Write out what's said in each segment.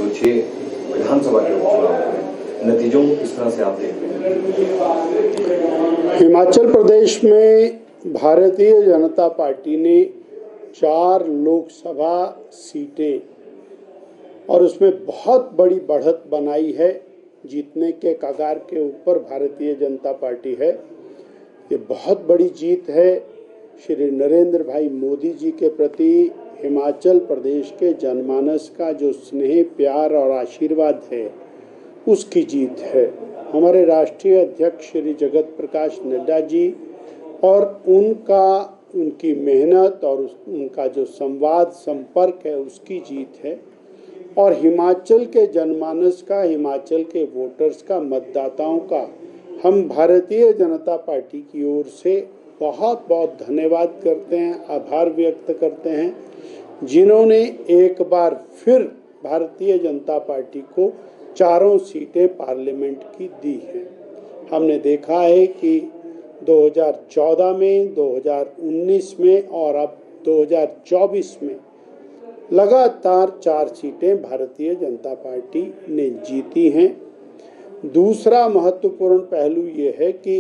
जो 6 विधानसभा के उपचुनाव हुए, नतीजों को किस तरह से आप देखते हैं? हिमाचल प्रदेश में भारतीय जनता पार्टी ने 4 लोकसभा सीटें और उसमें बहुत बड़ी बढ़त बनाई है। जीतने के कगार के ऊपर भारतीय जनता पार्टी है। ये बहुत बड़ी जीत है। श्री नरेंद्र भाई मोदी जी के प्रति हिमाचल प्रदेश के जनमानस का जो स्नेह, प्यार और आशीर्वाद है, उसकी जीत है। हमारे राष्ट्रीय अध्यक्ष श्री जगत प्रकाश नड्डा जी और उनकी मेहनत और उनका जो संवाद संपर्क है, उसकी जीत है। और हिमाचल के जनमानस का, हिमाचल के वोटर्स का, मतदाताओं का हम भारतीय जनता पार्टी की ओर से बहुत बहुत धन्यवाद करते हैं, आभार व्यक्त करते हैं, जिन्होंने एक बार फिर भारतीय जनता पार्टी को 4 सीटें पार्लियामेंट की दी हैं। हमने देखा है कि 2014 में, 2019 में और अब 2024 में लगातार 4 सीटें भारतीय जनता पार्टी ने जीती हैं। दूसरा महत्वपूर्ण पहलू ये है कि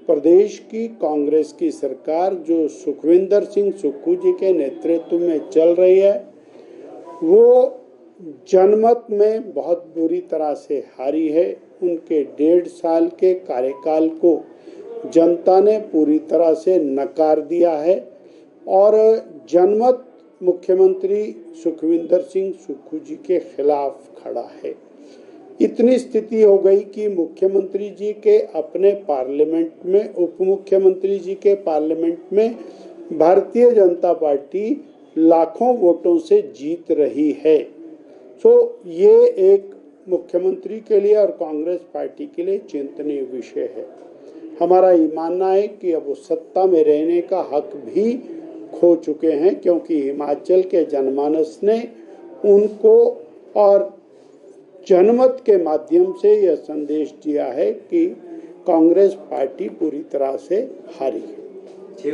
प्रदेश की कांग्रेस की सरकार जो सुखविंदर सिंह सुक्खू जी के नेतृत्व में चल रही है, वो जनमत में बहुत बुरी तरह से हारी है। उनके 1.5 साल के कार्यकाल को जनता ने पूरी तरह से नकार दिया है और जनमत मुख्यमंत्री सुखविंदर सिंह सुक्खू जी के खिलाफ खड़ा है। इतनी स्थिति हो गई कि मुख्यमंत्री जी के अपने पार्लियामेंट में, उप मुख्यमंत्री जी के पार्लियामेंट में भारतीय जनता पार्टी लाखों वोटों से जीत रही है। ये एक मुख्यमंत्री के लिए और कांग्रेस पार्टी के लिए चिंतनीय विषय है। हमारा ये मानना है कि अब वो सत्ता में रहने का हक भी खो चुके हैं, क्योंकि हिमाचल के जनमानस ने उनको और जनमत के माध्यम से यह संदेश दिया है कि कांग्रेस पार्टी पूरी तरह से हारी है। 6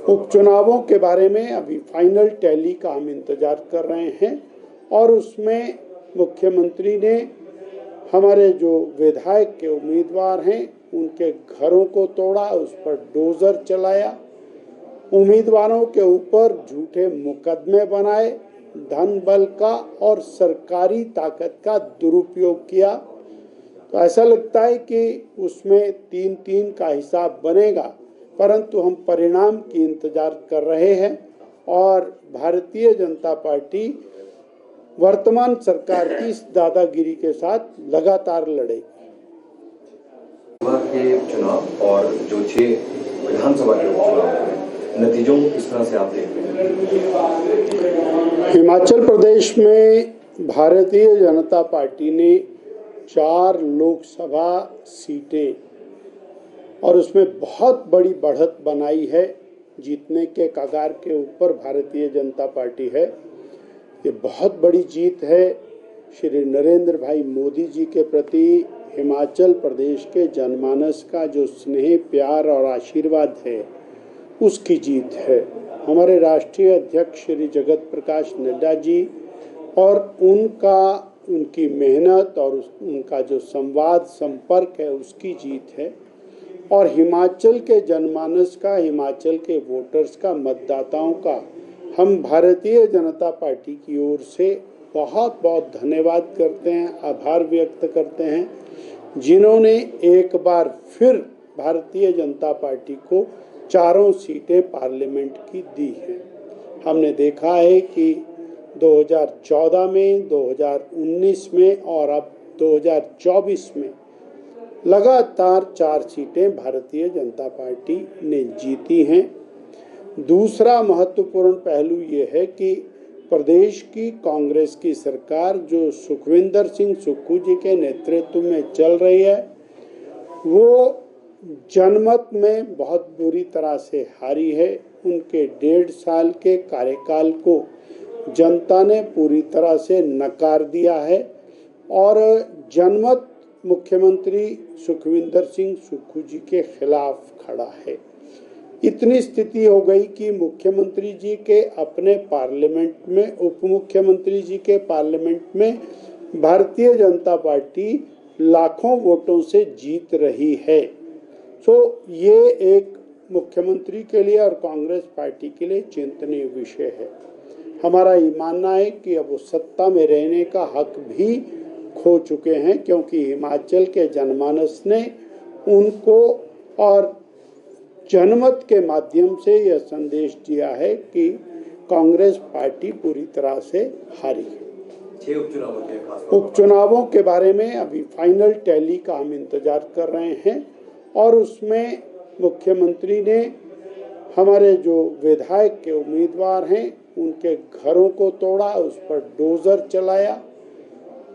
उपचुनावों के बारे में अभी फाइनल टैली का हम इंतजार कर रहे हैं और उसमें मुख्यमंत्री ने हमारे जो विधायक के उम्मीदवार हैं, उनके घरों को तोड़ा, उस पर डोजर चलाया, उम्मीदवारों के ऊपर झूठे मुकदमे बनाए, धन बल का और सरकारी ताकत का दुरुपयोग किया। तो ऐसा लगता है कि उसमें 3-3 का हिसाब बनेगा, परंतु हम परिणाम की इंतजार कर रहे हैं और भारतीय जनता पार्टी वर्तमान सरकार की इस दादागिरी के साथ लगातार लड़ेगी। के चुनाव और जो 6 विधानसभा के उपचुनाव हुए, नतीजों को किस तरह से आप देखते हैं? हिमाचल प्रदेश में भारतीय जनता पार्टी ने 4 लोकसभा सीटें और उसमें बहुत बड़ी बढ़त बनाई है। जीतने के कगार के ऊपर भारतीय जनता पार्टी है। ये बहुत बड़ी जीत है। श्री नरेंद्र भाई मोदी जी के प्रति हिमाचल प्रदेश के जनमानस का जो स्नेह, प्यार और आशीर्वाद है, उसकी जीत है। हमारे राष्ट्रीय अध्यक्ष श्री जगत प्रकाश नड्डा जी और उनकी मेहनत और उनका जो संवाद संपर्क है, उसकी जीत है। और हिमाचल के जनमानस का, हिमाचल के वोटर्स का, मतदाताओं का हम भारतीय जनता पार्टी की ओर से बहुत बहुत धन्यवाद करते हैं, आभार व्यक्त करते हैं, जिन्होंने एक बार फिर भारतीय जनता पार्टी को 4 सीटें पार्लियामेंट की दी हैं। हमने देखा है कि 2014 में, 2019 में और अब 2024 में लगातार 4 सीटें भारतीय जनता पार्टी ने जीती हैं। दूसरा महत्वपूर्ण पहलू ये है कि प्रदेश की कांग्रेस की सरकार जो सुखविंदर सिंह सुक्खू जी के नेतृत्व में चल रही है, वो जनमत में बहुत बुरी तरह से हारी है। उनके 1.5 साल के कार्यकाल को जनता ने पूरी तरह से नकार दिया है और जनमत मुख्यमंत्री सुखविंदर सिंह सुक्खू जी के खिलाफ खड़ा है। इतनी स्थिति हो गई कि मुख्यमंत्री जी के अपने पार्लियामेंट में, उप मुख्यमंत्री जी के पार्लियामेंट में भारतीय जनता पार्टी लाखों वोटों से जीत रही है। ये एक मुख्यमंत्री के लिए और कांग्रेस पार्टी के लिए चिंतनीय विषय है। हमारा ये मानना है कि अब वो सत्ता में रहने का हक भी खो चुके हैं, क्योंकि हिमाचल के जनमानस ने उनको और जनमत के माध्यम से यह संदेश दिया है कि कांग्रेस पार्टी पूरी तरह से हारी है। 6 उपचुनावों के बारे में अभी फाइनल टैली का हम इंतजार कर रहे हैं और उसमें मुख्यमंत्री ने हमारे जो विधायक के उम्मीदवार हैं उनके घरों को तोड़ा, उस पर डोजर चलाया,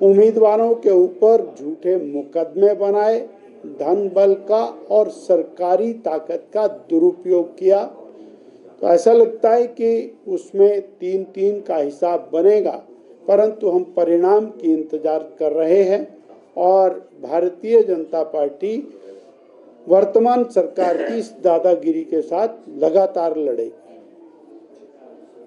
उम्मीदवारों के ऊपर झूठे मुकदमे बनाए, धन बल का और सरकारी ताकत का दुरुपयोग किया। तो ऐसा लगता है कि उसमें 3-3 का हिसाब बनेगा, परंतु हम परिणाम की इंतजार कर रहे हैं और भारतीय जनता पार्टी वर्तमान सरकार की इस दादागिरी के साथ लगातार लड़ेगी।